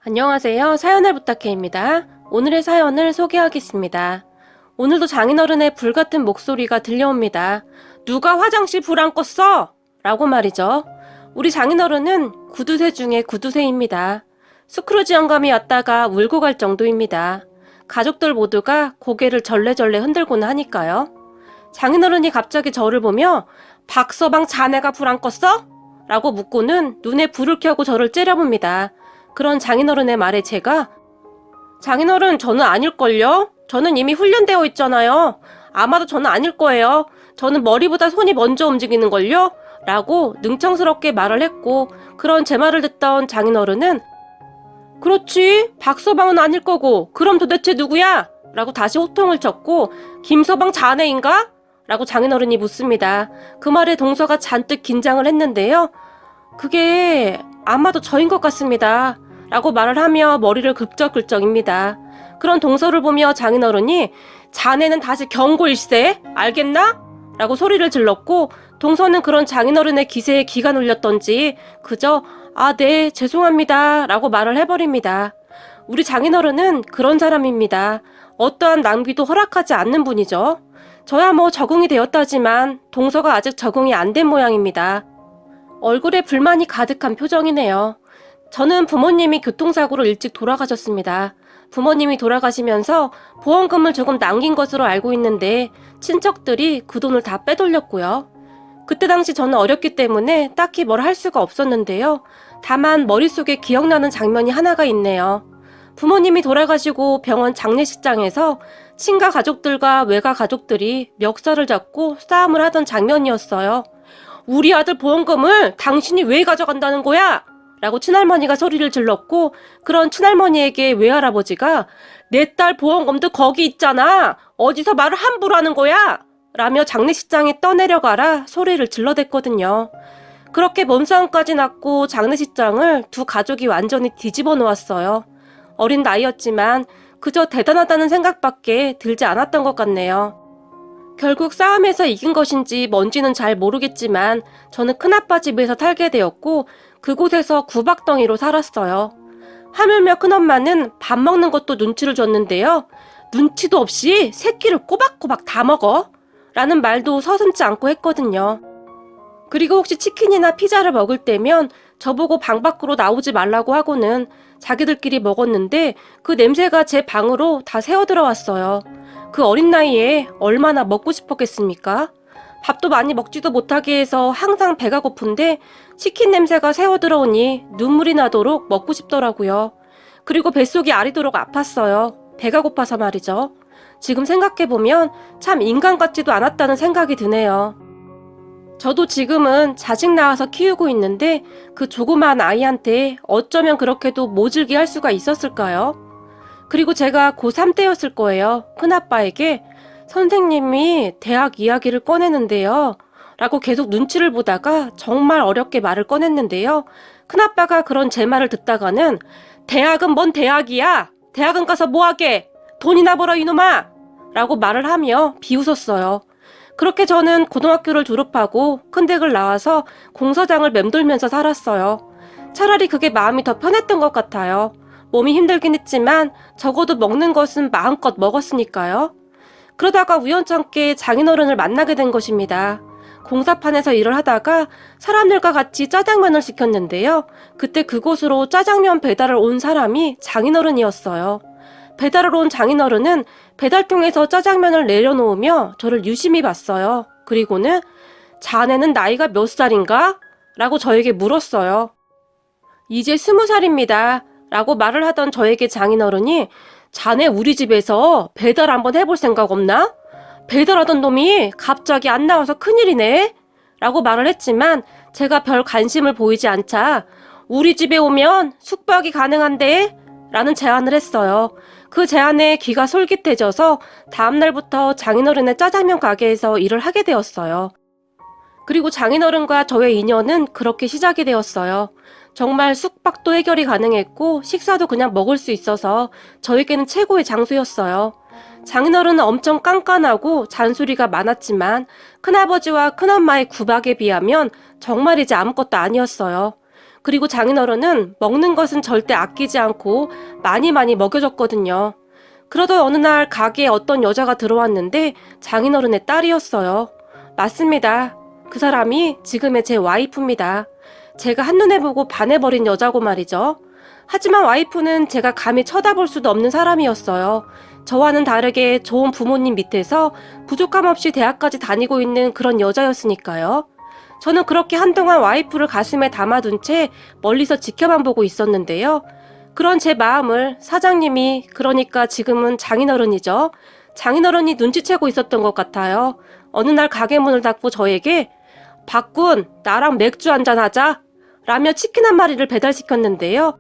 안녕하세요. 사연을 부탁해입니다. 오늘의 사연을 소개하겠습니다. 오늘도 장인어른의 불같은 목소리가 들려옵니다. 누가 화장실 불 안 껐어? 라고 말이죠. 우리 장인어른은 구두쇠 중에 구두쇠입니다. 스크루지 영감이 왔다가 울고 갈 정도입니다. 가족들 모두가 고개를 절레절레 흔들고는 하니까요. 장인어른이 갑자기 저를 보며 박서방 자네가 불 안 껐어? 라고 묻고는 눈에 불을 켜고 저를 째려봅니다. 그런 장인어른의 말에 제가 장인어른 저는 아닐걸요? 저는 이미 훈련되어 있잖아요. 아마도 저는 아닐 거예요. 저는 머리보다 손이 먼저 움직이는걸요? 라고 능청스럽게 말을 했고 그런 제 말을 듣던 장인어른은 그렇지 박서방은 아닐 거고 그럼 도대체 누구야? 라고 다시 호통을 쳤고 김서방 자네인가? 라고 장인어른이 묻습니다. 그 말에 동서가 잔뜩 긴장을 했는데요. 그게 아마도 저인 것 같습니다. 라고 말을 하며 머리를 긁적긁적입니다. 그런 동서를 보며 장인어른이 자네는 다시 경고일세 알겠나? 라고 소리를 질렀고 동서는 그런 장인어른의 기세에 기가 눌렸던지 그저 네 죄송합니다 라고 말을 해버립니다. 우리 장인어른은 그런 사람입니다. 어떠한 낭비도 허락하지 않는 분이죠. 저야 뭐 적응이 되었다지만 동서가 아직 적응이 안 된 모양입니다. 얼굴에 불만이 가득한 표정이네요. 저는 부모님이 교통사고로 일찍 돌아가셨습니다. 부모님이 돌아가시면서 보험금을 조금 남긴 것으로 알고 있는데 친척들이 그 돈을 다 빼돌렸고요. 그때 당시 저는 어렸기 때문에 딱히 뭘 할 수가 없었는데요. 다만 머릿속에 기억나는 장면이 하나가 있네요. 부모님이 돌아가시고 병원 장례식장에서 친가 가족들과 외가 가족들이 멱살을 잡고 싸움을 하던 장면이었어요. 우리 아들 보험금을 당신이 왜 가져간다는 거야? 라고 친할머니가 소리를 질렀고 그런 친할머니에게 외할아버지가 내 딸 보험금도 거기 있잖아. 어디서 말을 함부로 하는 거야? 라며 장례식장에 떠내려가라 소리를 질러댔거든요. 그렇게 몸싸움까지 났고 장례식장을 두 가족이 완전히 뒤집어 놓았어요. 어린 나이였지만 그저 대단하다는 생각밖에 들지 않았던 것 같네요. 결국 싸움에서 이긴 것인지 뭔지는 잘 모르겠지만 저는 큰아빠 집에서 살게 되었고 그곳에서 구박덩이로 살았어요. 하물며 큰엄마는 밥 먹는 것도 눈치를 줬는데요. 눈치도 없이 새끼를 꼬박꼬박 다 먹어 라는 말도 서슴지 않고 했거든요. 그리고 혹시 치킨이나 피자를 먹을 때면 저보고 방 밖으로 나오지 말라고 하고는 자기들끼리 먹었는데 그 냄새가 제 방으로 다 새어들어왔어요. 그 어린 나이에 얼마나 먹고 싶었겠습니까? 밥도 많이 먹지도 못하게 해서 항상 배가 고픈데 치킨 냄새가 새어들어오니 눈물이 나도록 먹고 싶더라고요. 그리고 뱃속이 아리도록 아팠어요. 배가 고파서 말이죠. 지금 생각해보면 참 인간 같지도 않았다는 생각이 드네요. 저도 지금은 자식 낳아서 키우고 있는데 그 조그만 아이한테 어쩌면 그렇게도 모질게 할 수가 있었을까요? 그리고 제가 고3 때였을 거예요. 큰아빠에게 선생님이 대학 이야기를 꺼내는데요. 라고 계속 눈치를 보다가 정말 어렵게 말을 꺼냈는데요. 큰아빠가 그런 제 말을 듣다가는 대학은 뭔 대학이야? 대학은 가서 뭐하게? 돈이나 벌어 이놈아! 라고 말을 하며 비웃었어요. 그렇게 저는 고등학교를 졸업하고 큰 댁을 나와서 공사장을 맴돌면서 살았어요. 차라리 그게 마음이 더 편했던 것 같아요. 몸이 힘들긴 했지만 적어도 먹는 것은 마음껏 먹었으니까요. 그러다가 우연찮게 장인어른을 만나게 된 것입니다. 공사판에서 일을 하다가 사람들과 같이 짜장면을 시켰는데요. 그때 그곳으로 짜장면 배달을 온 사람이 장인어른이었어요. 배달을 온 장인어른은 배달통에서 짜장면을 내려놓으며 저를 유심히 봤어요. 그리고는 자네는 나이가 몇 살인가? 라고 저에게 물었어요. 이제 20살입니다. 라고 말을 하던 저에게 장인어른이 자네 우리 집에서 배달 한번 해볼 생각 없나? 배달하던 놈이 갑자기 안 나와서 큰일이네? 라고 말을 했지만 제가 별 관심을 보이지 않자 우리 집에 오면 숙박이 가능한데? 라는 제안을 했어요. 그 제안에 귀가 솔깃해져서 다음날부터 장인어른의 짜장면 가게에서 일을 하게 되었어요. 그리고 장인어른과 저의 인연은 그렇게 시작이 되었어요. 정말 숙박도 해결이 가능했고 식사도 그냥 먹을 수 있어서 저에게는 최고의 장소였어요. 장인어른은 엄청 깐깐하고 잔소리가 많았지만 큰아버지와 큰엄마의 구박에 비하면 정말 이제 아무것도 아니었어요. 그리고 장인어른은 먹는 것은 절대 아끼지 않고 많이 많이 먹여줬거든요. 그러던 어느 날 가게에 어떤 여자가 들어왔는데 장인어른의 딸이었어요. 맞습니다. 그 사람이 지금의 제 와이프입니다. 제가 한눈에 보고 반해버린 여자고 말이죠. 하지만 와이프는 제가 감히 쳐다볼 수도 없는 사람이었어요. 저와는 다르게 좋은 부모님 밑에서 부족함 없이 대학까지 다니고 있는 그런 여자였으니까요. 저는 그렇게 한동안 와이프를 가슴에 담아둔 채 멀리서 지켜만 보고 있었는데요. 그런 제 마음을 사장님이, 그러니까 지금은 장인어른이죠. 장인어른이 눈치채고 있었던 것 같아요. 어느 날 가게 문을 닫고 저에게 박군, 나랑 맥주 한잔 하자 라며 치킨 한 마리를 배달시켰는데요.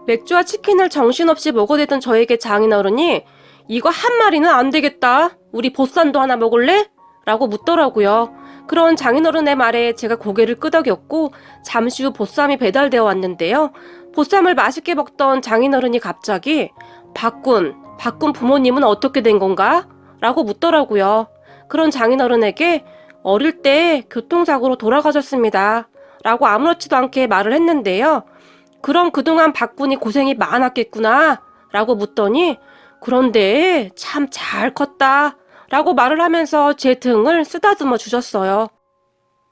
맥주와 치킨을 정신없이 먹어대던 저에게 장인어른이 이거 한 마리는 안 되겠다. 우리 보쌈도 하나 먹을래? 라고 묻더라고요. 그런 장인어른의 말에 제가 고개를 끄덕였고 잠시 후 보쌈이 배달되어 왔는데요. 보쌈을 맛있게 먹던 장인어른이 갑자기 박군 부모님은 어떻게 된 건가? 라고 묻더라고요. 그런 장인어른에게 어릴 때 교통사고로 돌아가셨습니다. 라고 아무렇지도 않게 말을 했는데요. 그럼 그동안 박군이 고생이 많았겠구나 라고 묻더니 그런데 참 잘 컸다 라고 말을 하면서 제 등을 쓰다듬어 주셨어요.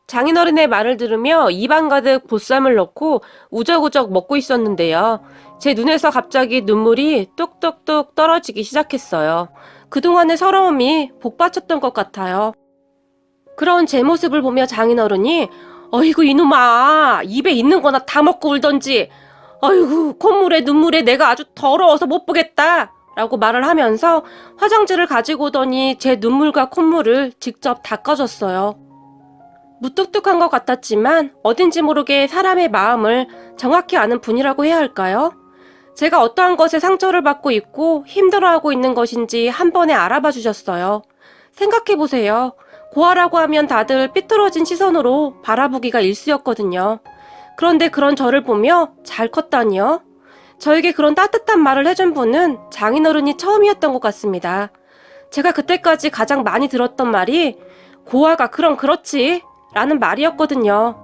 장인어른의 말을 들으며 입안 가득 보쌈을 넣고 우적우적 먹고 있었는데요. 제 눈에서 갑자기 눈물이 뚝뚝뚝 떨어지기 시작했어요. 그동안의 서러움이 복받쳤던 것 같아요. 그런 제 모습을 보며 장인어른이 어이구 이놈아, 입에 있는 거나 다 먹고 울던지, 어이구 콧물에 눈물에 내가 아주 더러워서 못 보겠다 라고 말을 하면서 화장지를 가지고 오더니 제 눈물과 콧물을 직접 닦아줬어요. 무뚝뚝한 것 같았지만 어딘지 모르게 사람의 마음을 정확히 아는 분이라고 해야 할까요? 제가 어떠한 것에 상처를 받고 있고 힘들어하고 있는 것인지 한 번에 알아봐 주셨어요. 생각해보세요. 고아라고 하면 다들 삐뚤어진 시선으로 바라보기가 일쑤였거든요. 그런데 그런 저를 보며 잘 컸다니요? 저에게 그런 따뜻한 말을 해준 분은 장인어른이 처음이었던 것 같습니다. 제가 그때까지 가장 많이 들었던 말이 고아가 그럼 그렇지 라는 말이었거든요.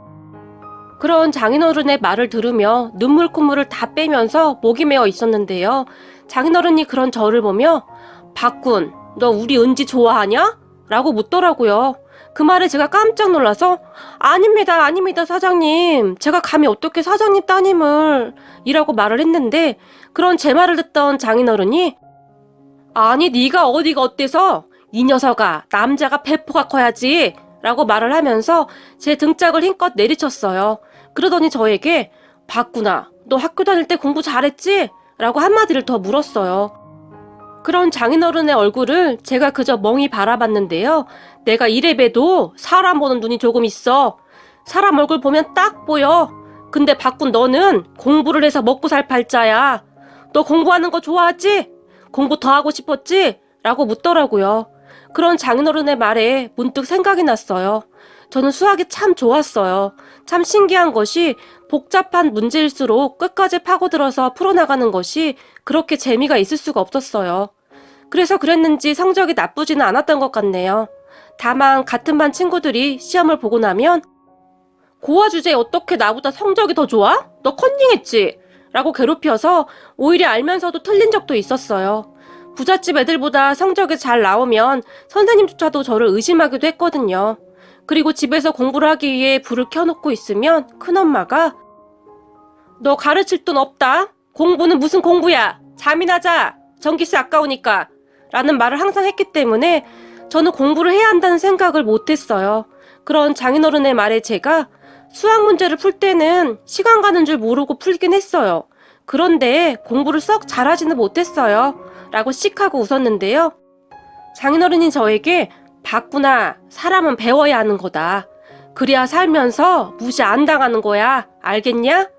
그런 장인어른의 말을 들으며 눈물 콧물을 다 빼면서 목이 메어 있었는데요. 장인어른이 그런 저를 보며 박군, 너 우리 은지 좋아하냐? 라고 묻더라고요. 그 말에 제가 깜짝 놀라서 아닙니다 사장님, 제가 감히 어떻게 사장님 따님을 이라고 말을 했는데 그런 제 말을 듣던 장인어른이 아니 네가 어디가 어때서 이 녀석아 남자가 배포가 커야지 라고 말을 하면서 제 등짝을 힘껏 내리쳤어요. 그러더니 저에게 박구나 너 학교 다닐 때 공부 잘했지? 라고 한마디를 더 물었어요. 그런 장인어른의 얼굴을 제가 그저 멍이 바라봤는데요. 내가 이래봬도 사람 보는 눈이 조금 있어. 사람 얼굴 보면 딱 보여. 근데 박군 너는 공부를 해서 먹고 살 팔자야. 너 공부하는 거 좋아하지? 공부 더 하고 싶었지? 라고 묻더라고요. 그런 장인어른의 말에 문득 생각이 났어요. 저는 수학이 참 좋았어요. 참 신기한 것이 복잡한 문제일수록 끝까지 파고들어서 풀어나가는 것이 그렇게 재미가 있을 수가 없었어요. 그래서 그랬는지 성적이 나쁘지는 않았던 것 같네요. 다만 같은 반 친구들이 시험을 보고 나면 고아 주제에 어떻게 나보다 성적이 더 좋아? 너 컨닝했지? 라고 괴롭혀서 오히려 알면서도 틀린 적도 있었어요. 부잣집 애들보다 성적이 잘 나오면 선생님조차도 저를 의심하기도 했거든요. 그리고 집에서 공부를 하기 위해 불을 켜놓고 있으면 큰엄마가 너 가르칠 돈 없다? 공부는 무슨 공부야? 잠이나 자! 전기세 아까우니까! 라는 말을 항상 했기 때문에 저는 공부를 해야 한다는 생각을 못했어요. 그런 장인어른의 말에 제가 수학 문제를 풀 때는 시간 가는 줄 모르고 풀긴 했어요. 그런데 공부를 썩 잘하지는 못했어요. 라고 씩 하고 웃었는데요. 장인어른이 저에게 봤구나. 사람은 배워야 하는 거다. 그래야 살면서 무시 안 당하는 거야. 알겠냐?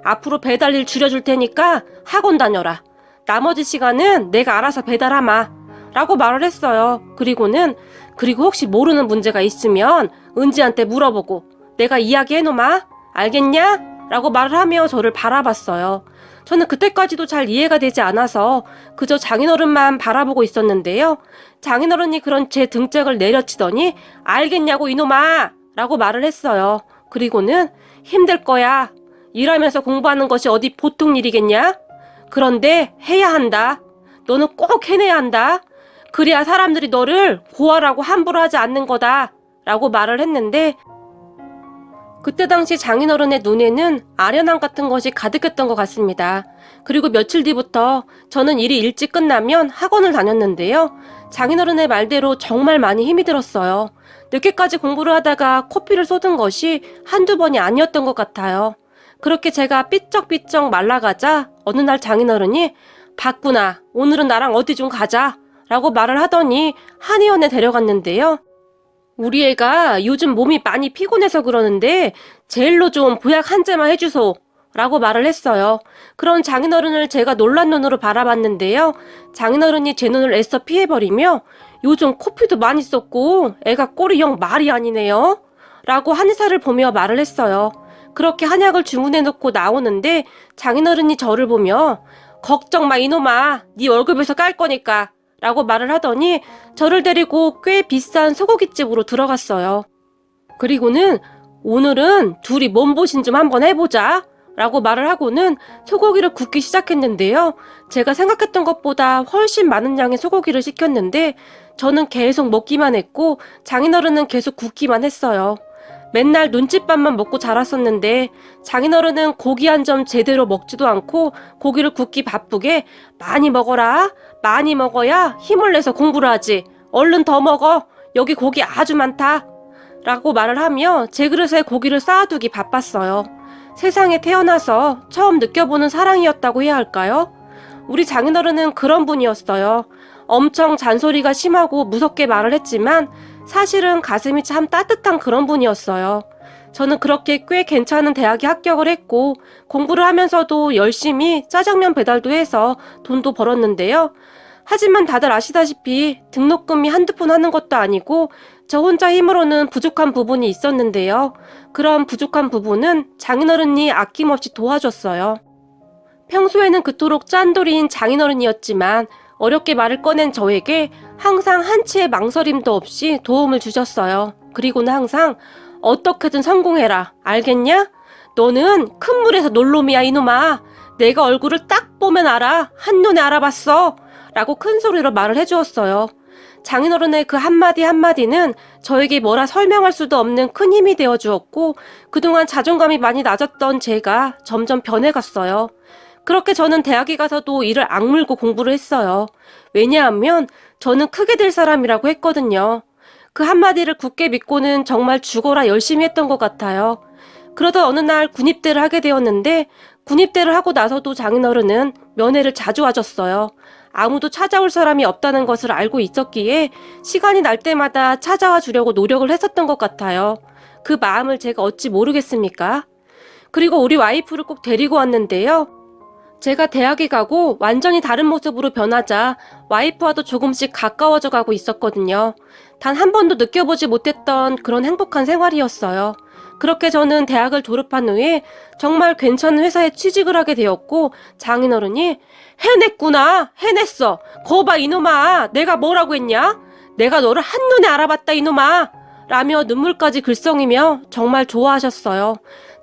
앞으로 배달일 줄여줄 테니까 학원 다녀라. 나머지 시간은 내가 알아서 배달하마. 라고 말을 했어요. 그리고 혹시 모르는 문제가 있으면 은지한테 물어보고 내가 이야기해놓마. 알겠냐? 라고 말을 하며 저를 바라봤어요. 저는 그때까지도 잘 이해가 되지 않아서 그저 장인어른만 바라보고 있었는데요. 장인어른이 그런 제 등짝을 내려치더니 알겠냐고 이놈아! 라고 말을 했어요. 그리고는 힘들 거야. 일하면서 공부하는 것이 어디 보통 일이겠냐? 그런데 해야 한다. 너는 꼭 해내야 한다. 그래야 사람들이 너를 고아라고 함부로 하지 않는 거다. 라고 말을 했는데 그때 당시 장인어른의 눈에는 아련함 같은 것이 가득했던 것 같습니다. 그리고 며칠 뒤부터 저는 일이 일찍 끝나면 학원을 다녔는데요. 장인어른의 말대로 정말 많이 힘이 들었어요. 늦게까지 공부를 하다가 코피를 쏟은 것이 한두 번이 아니었던 것 같아요. 그렇게 제가 삐쩍삐쩍 말라가자 어느 날 장인어른이 봤구나, 오늘은 나랑 어디 좀 가자 라고 말을 하더니 한의원에 데려갔는데요. 우리 애가 요즘 몸이 많이 피곤해서 그러는데 제일로 좀 보약 한 잔만 해주소 라고 말을 했어요. 그런 장인어른을 제가 놀란 눈으로 바라봤는데요. 장인어른이 제 눈을 애써 피해버리며 요즘 코피도 많이 썼고 애가 꼴이 영 말이 아니네요 라고 한의사를 보며 말을 했어요. 그렇게 한약을 주문해놓고 나오는데 장인어른이 저를 보며 걱정 마 이놈아, 네 월급에서 깔 거니까 라고 말을 하더니 저를 데리고 꽤 비싼 소고기집으로 들어갔어요. 그리고는 오늘은 둘이 몸보신 좀 한번 해보자 라고 말을 하고는 소고기를 굽기 시작했는데요. 제가 생각했던 것보다 훨씬 많은 양의 소고기를 시켰는데 저는 계속 먹기만 했고 장인어른은 계속 굽기만 했어요. 맨날 눈칫밥만 먹고 자랐었는데 장인어른은 고기 한 점 제대로 먹지도 않고 고기를 굽기 바쁘게 많이 먹어라, 많이 먹어야 힘을 내서 공부를 하지, 얼른 더 먹어, 여기 고기 아주 많다 라고 말을 하며 제 그릇에 고기를 쌓아두기 바빴어요. 세상에 태어나서 처음 느껴보는 사랑이었다고 해야 할까요? 우리 장인어른은 그런 분이었어요. 엄청 잔소리가 심하고 무섭게 말을 했지만 사실은 가슴이 참 따뜻한 그런 분이었어요. 저는 그렇게 꽤 괜찮은 대학에 합격을 했고 공부를 하면서도 열심히 짜장면 배달도 해서 돈도 벌었는데요. 하지만 다들 아시다시피 등록금이 한두 푼 하는 것도 아니고 저 혼자 힘으로는 부족한 부분이 있었는데요. 그런 부족한 부분은 장인어른이 아낌없이 도와줬어요. 평소에는 그토록 짠돌이인 장인어른이었지만 어렵게 말을 꺼낸 저에게 항상 한치의 망설임도 없이 도움을 주셨어요. 그리고는 항상 어떻게든 성공해라, 알겠냐? 너는 큰 물에서 놀놈이야 이놈아. 내가 얼굴을 딱 보면 알아. 한눈에 알아봤어 라고 큰 소리로 말을 해주었어요. 장인어른의 그 한마디 한마디는 저에게 뭐라 설명할 수도 없는 큰 힘이 되어주었고 그동안 자존감이 많이 낮았던 제가 점점 변해갔어요. 그렇게 저는 대학에 가서도 이를 악물고 공부를 했어요. 왜냐하면 저는 크게 될 사람이라고 했거든요. 그 한마디를 굳게 믿고는 정말 죽어라 열심히 했던 것 같아요. 그러다 어느 날 군입대를 하게 되었는데 군입대를 하고 나서도 장인어른은 면회를 자주 와줬어요. 아무도 찾아올 사람이 없다는 것을 알고 있었기에 시간이 날 때마다 찾아와 주려고 노력을 했었던 것 같아요. 그 마음을 제가 어찌 모르겠습니까? 그리고 우리 와이프를 꼭 데리고 왔는데요. 제가 대학에 가고 완전히 다른 모습으로 변하자 와이프와도 조금씩 가까워져 가고 있었거든요. 단 한 번도 느껴보지 못했던 그런 행복한 생활이었어요. 그렇게 저는 대학을 졸업한 후에 정말 괜찮은 회사에 취직을 하게 되었고 장인어른이 해냈구나, 해냈어, 거봐 이놈아, 내가 뭐라고 했냐? 내가 너를 한눈에 알아봤다 이놈아 라며 눈물까지 글썽이며 정말 좋아하셨어요.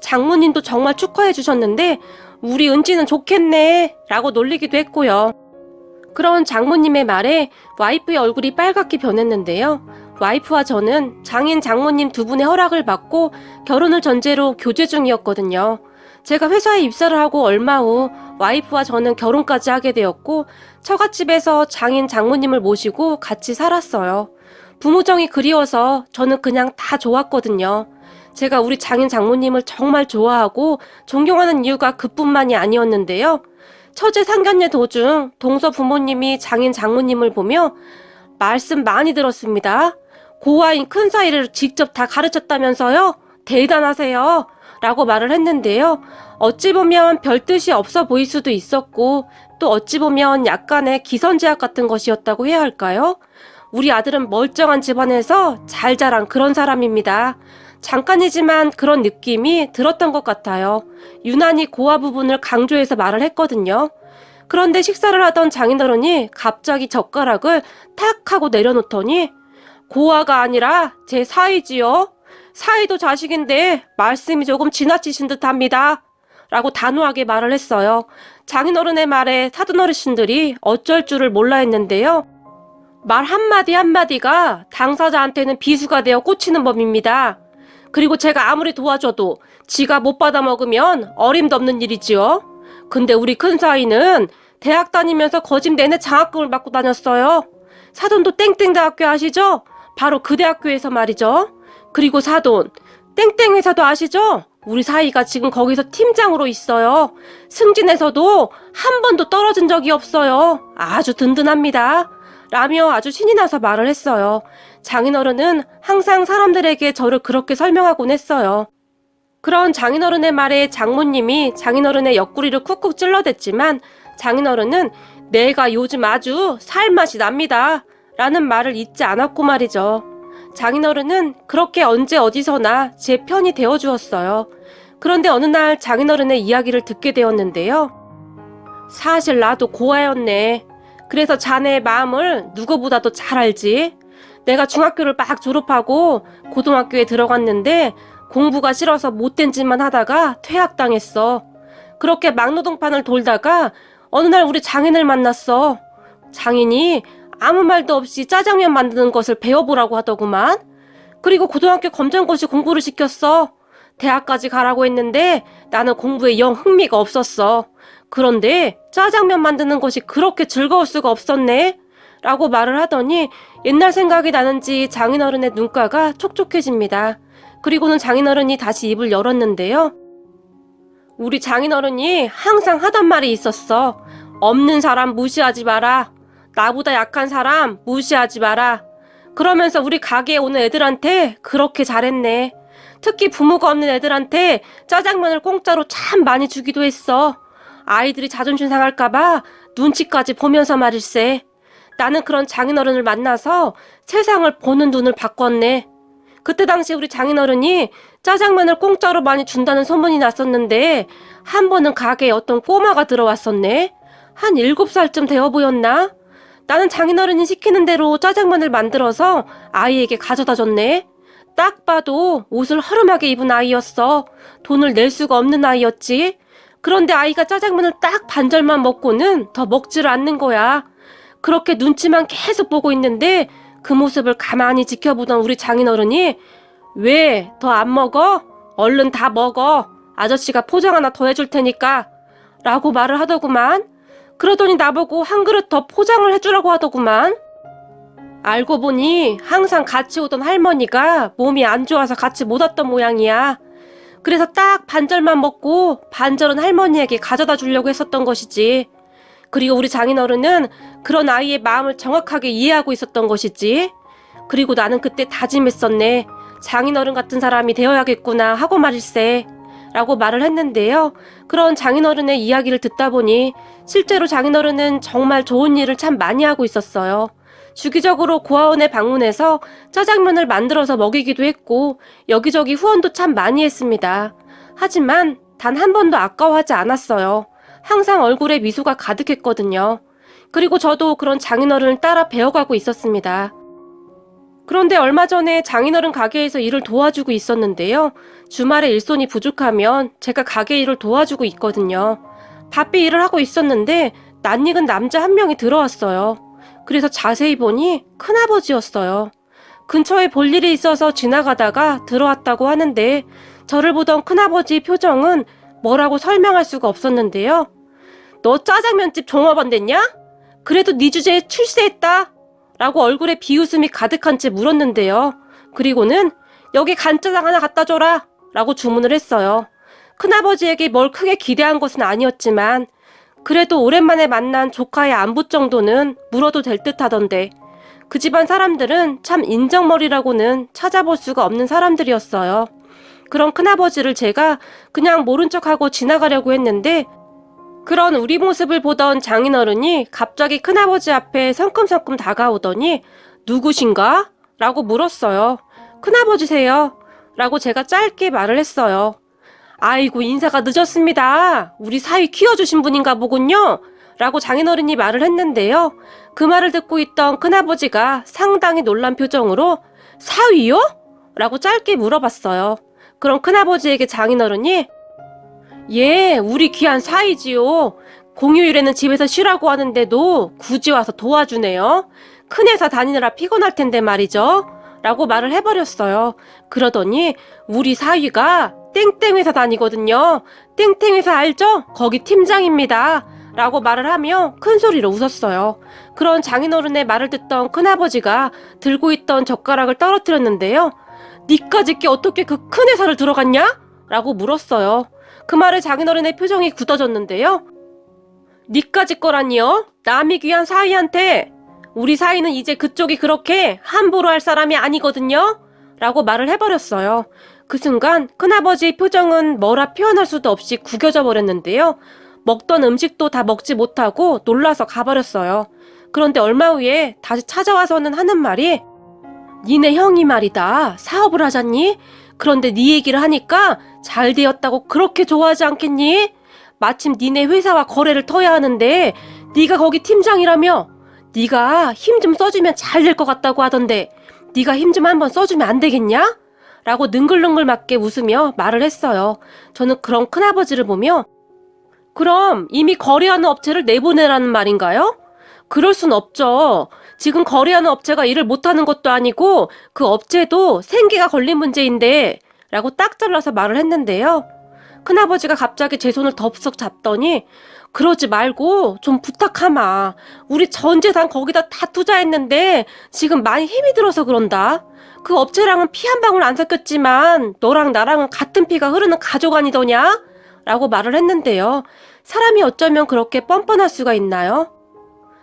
장모님도 정말 축하해 주셨는데 우리 은지는 좋겠네 라고 놀리기도 했고요. 그런 장모님의 말에 와이프의 얼굴이 빨갛게 변했는데요. 와이프와 저는 장인 장모님 두 분의 허락을 받고 결혼을 전제로 교제 중이었거든요. 제가 회사에 입사를 하고 얼마 후 와이프와 저는 결혼까지 하게 되었고 처갓집에서 장인 장모님을 모시고 같이 살았어요. 부모정이 그리워서 저는 그냥 다 좋았거든요. 제가 우리 장인 장모님을 정말 좋아하고 존경하는 이유가 그뿐만이 아니었는데요. 처제 상견례 도중 동서 부모님이 장인 장모님을 보며 말씀 많이 들었습니다. 고아인 큰 사이를 직접 다 가르쳤다면서요? 대단하세요 라고 말을 했는데요. 어찌 보면 별 뜻이 없어 보일 수도 있었고 또 어찌 보면 약간의 기선제압 같은 것이었다고 해야 할까요? 우리 아들은 멀쩡한 집안에서 잘 자란 그런 사람입니다. 잠깐이지만 그런 느낌이 들었던 것 같아요. 유난히 고아 부분을 강조해서 말을 했거든요. 그런데 식사를 하던 장인어른이 갑자기 젓가락을 탁 하고 내려놓더니 고아가 아니라 제 사이지요. 사이도 자식인데 말씀이 조금 지나치신 듯합니다 라고 단호하게 말을 했어요. 장인어른의 말에 사돈어르신들이 어쩔 줄을 몰라 했는데요. 말 한마디 한마디가 당사자한테는 비수가 되어 꽂히는 법입니다. 그리고 제가 아무리 도와줘도 지가 못 받아 먹으면 어림도 없는 일이지요. 근데 우리 큰사위는 대학 다니면서 거짓 내내 장학금을 받고 다녔어요. 사돈도 땡땡대학교 아시죠? 바로 그 대학교에서 말이죠. 그리고 사돈, 땡땡 회사도 아시죠? 우리 사위가 지금 거기서 팀장으로 있어요. 승진해서도 한 번도 떨어진 적이 없어요. 아주 든든합니다. 라며 아주 신이 나서 말을 했어요. 장인어른은 항상 사람들에게 저를 그렇게 설명하곤 했어요. 그런 장인어른의 말에 장모님이 장인어른의 옆구리를 쿡쿡 찔러댔지만 장인어른은 내가 요즘 아주 살맛이 납니다. 라는 말을 잊지 않았고 말이죠. 장인어른은 그렇게 언제 어디서나 제 편이 되어주었어요. 그런데 어느 날 장인어른의 이야기를 듣게 되었는데요. 사실 나도 고아였네. 그래서 자네의 마음을 누구보다도 잘 알지. 내가 중학교를 막 졸업하고 고등학교에 들어갔는데 공부가 싫어서 못된 짓만 하다가 퇴학당했어. 그렇게 막노동판을 돌다가 어느 날 우리 장인을 만났어. 장인이 아무 말도 없이 짜장면 만드는 것을 배워보라고 하더구만. 그리고 고등학교 검정고시 공부를 시켰어. 대학까지 가라고 했는데 나는 공부에 영 흥미가 없었어. 그런데 짜장면 만드는 것이 그렇게 즐거울 수가 없었네. 라고 말을 하더니 옛날 생각이 나는지 장인어른의 눈가가 촉촉해집니다. 그리고는 장인어른이 다시 입을 열었는데요. 우리 장인어른이 항상 하던 말이 있었어. 없는 사람 무시하지 마라. 나보다 약한 사람 무시하지 마라. 그러면서 우리 가게에 오는 애들한테 그렇게 잘했네. 특히 부모가 없는 애들한테 짜장면을 공짜로 참 많이 주기도 했어. 아이들이 자존심 상할까봐 눈치까지 보면서 말일세. 나는 그런 장인어른을 만나서 세상을 보는 눈을 바꿨네. 그때 당시 우리 장인어른이 짜장면을 공짜로 많이 준다는 소문이 났었는데 한 번은 가게에 어떤 꼬마가 들어왔었네. 한 7살쯤 되어 보였나? 나는 장인어른이 시키는 대로 짜장면을 만들어서 아이에게 가져다 줬네. 딱 봐도 옷을 허름하게 입은 아이였어. 돈을 낼 수가 없는 아이였지. 그런데 아이가 짜장면을 딱 반절만 먹고는 더 먹지를 않는 거야. 그렇게 눈치만 계속 보고 있는데 그 모습을 가만히 지켜보던 우리 장인어른이 왜 더 안 먹어? 얼른 다 먹어. 아저씨가 포장 하나 더 해줄 테니까. 라고 말을 하더구만. 그러더니 나보고 한 그릇 더 포장을 해주라고 하더구만. 알고 보니 항상 같이 오던 할머니가 몸이 안 좋아서 같이 못 왔던 모양이야. 그래서 딱 반절만 먹고 반절은 할머니에게 가져다 주려고 했었던 것이지. 그리고 우리 장인어른은 그런 아이의 마음을 정확하게 이해하고 있었던 것이지. 그리고 나는 그때 다짐했었네. 장인어른 같은 사람이 되어야겠구나 하고 말일세. 라고 말을 했는데요. 그런 장인어른의 이야기를 듣다 보니 실제로 장인어른은 정말 좋은 일을 참 많이 하고 있었어요. 주기적으로 고아원에 방문해서 짜장면을 만들어서 먹이기도 했고 여기저기 후원도 참 많이 했습니다. 하지만 단 한 번도 아까워하지 않았어요. 항상 얼굴에 미소가 가득했거든요. 그리고 저도 그런 장인어른을 따라 배워가고 있었습니다. 그런데 얼마 전에 장인어른 가게에서 일을 도와주고 있었는데요. 주말에 일손이 부족하면 제가 가게 일을 도와주고 있거든요. 바삐 일을 하고 있었는데 낯익은 남자 한 명이 들어왔어요. 그래서 자세히 보니 큰아버지였어요. 근처에 볼 일이 있어서 지나가다가 들어왔다고 하는데 저를 보던 큰아버지 표정은 뭐라고 설명할 수가 없었는데요. 너 짜장면집 종업 안 됐냐? 그래도 네 주제에 출세했다. 라고 얼굴에 비웃음이 가득한 채 물었는데요. 그리고는 여기 간짜장 하나 갖다 줘라. 라고 주문을 했어요. 큰아버지에게 뭘 크게 기대한 것은 아니었지만 그래도 오랜만에 만난 조카의 안부 정도는 물어도 될 듯 하던데 그 집안 사람들은 참 인정머리라고는 찾아볼 수가 없는 사람들이었어요. 그런 큰아버지를 제가 그냥 모른 척하고 지나가려고 했는데 그런 우리 모습을 보던 장인어른이 갑자기 큰아버지 앞에 성큼성큼 다가오더니 누구신가? 라고 물었어요. 큰아버지세요. 라고 제가 짧게 말을 했어요. 아이고 인사가 늦었습니다. 우리 사위 키워주신 분인가 보군요. 라고 장인어른이 말을 했는데요. 그 말을 듣고 있던 큰아버지가 상당히 놀란 표정으로 사위요? 라고 짧게 물어봤어요. 그럼 큰아버지에게 장인어른이 예, 우리 귀한 사이지요. 공휴일에는 집에서 쉬라고 하는데도 굳이 와서 도와주네요. 큰 회사 다니느라 피곤할 텐데 말이죠. 라고 말을 해버렸어요. 그러더니 우리 사위가 땡땡 회사 다니거든요. 땡땡 회사 알죠? 거기 팀장입니다. 라고 말을 하며 큰 소리로 웃었어요. 그런 장인어른의 말을 듣던 큰아버지가 들고 있던 젓가락을 떨어뜨렸는데요. 니까짓 게 어떻게 그 큰 회사를 들어갔냐? 라고 물었어요. 그 말에 장인어른의 표정이 굳어졌는데요. 니까짓 거라니요? 남이 귀한 사위한테. 우리 사위는 이제 그쪽이 그렇게 함부로 할 사람이 아니거든요? 라고 말을 해버렸어요. 그 순간 큰아버지의 표정은 뭐라 표현할 수도 없이 구겨져 버렸는데요. 먹던 음식도 다 먹지 못하고 놀라서 가버렸어요. 그런데 얼마 후에 다시 찾아와서는 하는 말이 니네 형이 말이다. 사업을 하잖니? 그런데 네 얘기를 하니까 잘 되었다고 그렇게 좋아하지 않겠니? 마침 니네 회사와 거래를 터야 하는데 네가 거기 팀장이라며 네가 힘 좀 써주면 잘 될 것 같다고 하던데 네가 힘 좀 한번 써주면 안 되겠냐? 라고 능글능글 맞게 웃으며 말을 했어요. 저는 그런 큰아버지를 보며 그럼 이미 거래하는 업체를 내보내라는 말인가요? 그럴 순 없죠. 지금 거래하는 업체가 일을 못하는 것도 아니고 그 업체도 생계가 걸린 문제인데 라고 딱 잘라서 말을 했는데요. 큰아버지가 갑자기 제 손을 덥석 잡더니 그러지 말고 좀 부탁하마. 우리 전 재산 거기다 다 투자했는데 지금 많이 힘이 들어서 그런다. 그 업체랑은 피 한 방울 안 섞였지만 너랑 나랑은 같은 피가 흐르는 가족 아니더냐? 라고 말을 했는데요. 사람이 어쩌면 그렇게 뻔뻔할 수가 있나요?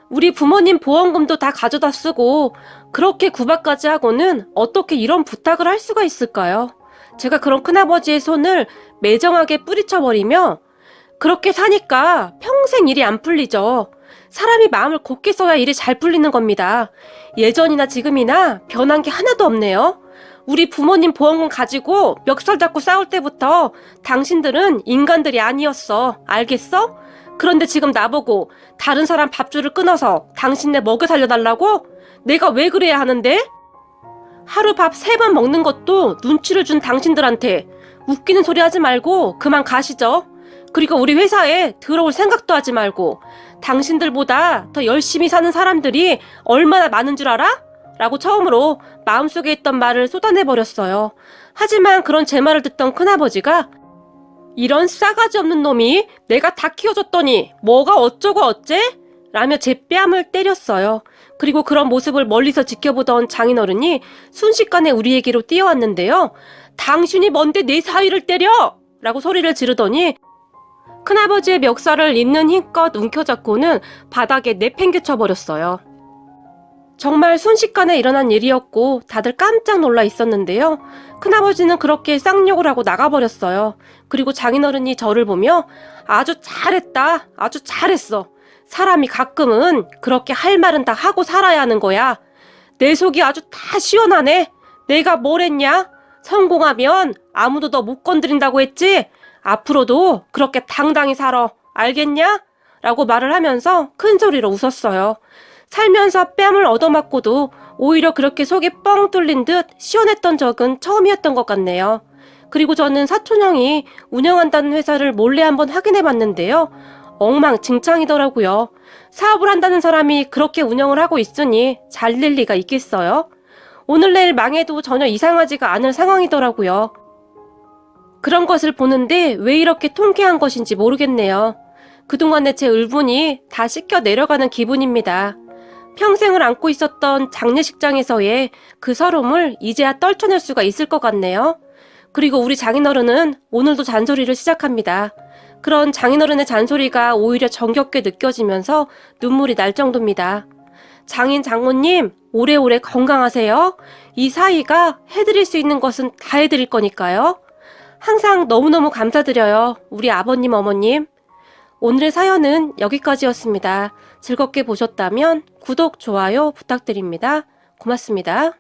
우리 부모님 보험금도 다 가져다 쓰고 그렇게 구박까지 하고는 어떻게 이런 부탁을 할 수가 있을까요? 제가 그런 큰아버지의 손을 매정하게 뿌리쳐버리며 그렇게 사니까 평생 일이 안 풀리죠. 사람이 마음을 곱게 써야 일이 잘 풀리는 겁니다. 예전이나 지금이나 변한 게 하나도 없네요. 우리 부모님 보험금 가지고 멱살 잡고 싸울 때부터 당신들은 인간들이 아니었어. 알겠어? 그런데 지금 나보고 다른 사람 밥줄을 끊어서 당신네 먹여 살려달라고? 내가 왜 그래야 하는데? 하루 밥 3번 먹는 것도 눈치를 준 당신들한테 웃기는 소리 하지 말고 그만 가시죠. 그리고 우리 회사에 들어올 생각도 하지 말고 당신들보다 더 열심히 사는 사람들이 얼마나 많은 줄 알아? 라고 처음으로 마음속에 있던 말을 쏟아내버렸어요. 하지만 그런 제 말을 듣던 큰아버지가 이런 싸가지 없는 놈이 내가 다 키워줬더니 뭐가 어쩌고 어째? 라며 제 뺨을 때렸어요. 그리고 그런 모습을 멀리서 지켜보던 장인어른이 순식간에 우리에게로 뛰어왔는데요. 당신이 뭔데 내 사위를 때려! 라고 소리를 지르더니 큰아버지의 멱살을 있는 힘껏 움켜잡고는 바닥에 내팽개쳐버렸어요. 정말 순식간에 일어난 일이었고 다들 깜짝 놀라 있었는데요. 큰아버지는 그렇게 쌍욕을 하고 나가버렸어요. 그리고 장인어른이 저를 보며 아주 잘했다. 아주 잘했어. 사람이 가끔은 그렇게 할 말은 다 하고 살아야 하는 거야. 내 속이 아주 다 시원하네. 내가 뭘 했냐? 성공하면 아무도 너 못 건드린다고 했지? 앞으로도 그렇게 당당히 살아. 알겠냐? 라고 말을 하면서 큰 소리로 웃었어요. 살면서 뺨을 얻어맞고도 오히려 그렇게 속이 뻥 뚫린 듯 시원했던 적은 처음이었던 것 같네요. 그리고 저는 사촌형이 운영한다는 회사를 몰래 한번 확인해 봤는데요. 엉망진창이더라고요. 사업을 한다는 사람이 그렇게 운영을 하고 있으니 잘 될 리가 있겠어요? 오늘 내일 망해도 전혀 이상하지가 않을 상황이더라고요. 그런 것을 보는데 왜 이렇게 통쾌한 것인지 모르겠네요. 그동안의 제 울분이 다 씻겨 내려가는 기분입니다. 평생을 안고 있었던 장례식장에서의 그 서름을 이제야 떨쳐낼 수가 있을 것 같네요. 그리고 우리 장인어른은 오늘도 잔소리를 시작합니다. 그런 장인어른의 잔소리가 오히려 정겹게 느껴지면서 눈물이 날 정도입니다. 장인 장모님, 오래오래 건강하세요. 이 사이가 해드릴 수 있는 것은 다 해드릴 거니까요. 항상 너무너무 감사드려요. 우리 아버님, 어머님. 오늘의 사연은 여기까지였습니다. 즐겁게 보셨다면 구독, 좋아요 부탁드립니다. 고맙습니다.